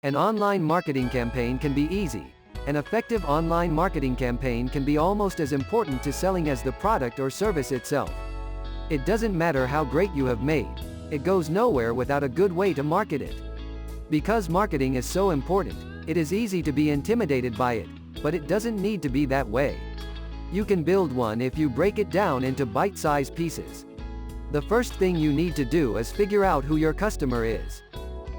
An online marketing campaign can be easy. An effective online marketing campaign can be almost as important to selling as the product or service itself. It doesn't matter how great you have made. It goes nowhere without a good way to market it. Because marketing is so important, it is easy to be intimidated by it, but it doesn't need to be that way. You can build one if you break it down into bite-sized pieces. The first thing you need to do is figure out who your customer is.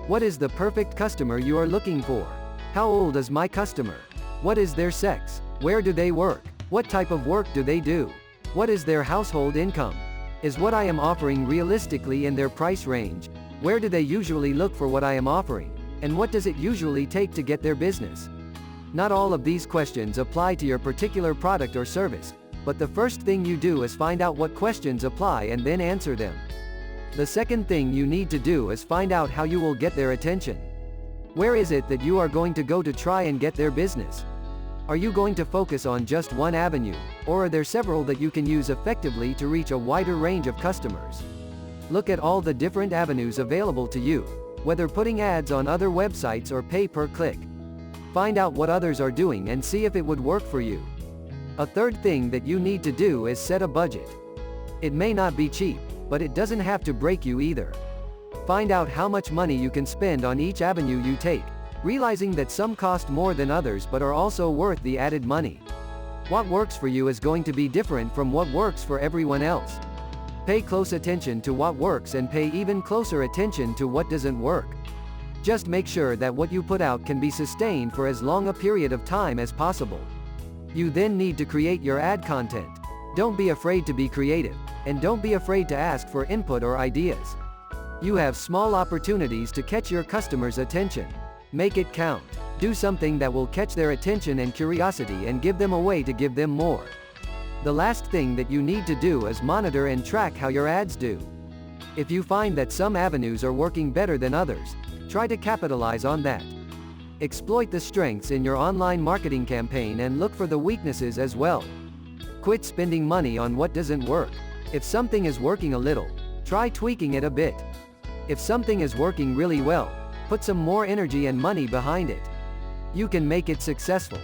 What is the perfect customer you are looking for? How old is my customer? What is their sex? Where do they work? What type of work do they do? What is their household income? Is what I am offering realistically in their price range? Where do they usually look for what I am offering? And what does it usually take to get their business? Not all of these questions apply to your particular product or service, but the first thing you do is find out what questions apply and then answer them. The second thing you need to do is find out how you will get their attention. Where is it that you are going to go to try and get their business? Are you going to focus on just one avenue, or are there several that you can use effectively to reach a wider range of customers? Look at all the different avenues available to you, whether putting ads on other websites or pay per click. Find out what others are doing and see if it would work for you. A third thing that you need to do is set a budget. It may not be cheap, but it doesn't have to break you either. Find out how much money you can spend on each avenue you take, realizing that some cost more than others but are also worth the added money. What works for you is going to be different from what works for everyone else. Pay close attention to what works and pay even closer attention to what doesn't work. Just make sure that what you put out can be sustained for as long a period of time as possible. You then need to create your ad content. Don't be afraid to be creative, and don't be afraid to ask for input or ideas. You have small opportunities to catch your customers' attention. Make it count. Do something that will catch their attention and curiosity and give them a way to give them more. The last thing that you need to do is monitor and track how your ads do. If you find that some avenues are working better than others, try to capitalize on that. Exploit the strengths in your online marketing campaign and look for the weaknesses as well. Quit spending money on what doesn't work. If something is working a little, try tweaking it a bit. If something is working really well, put some more energy and money behind it. You can make it successful.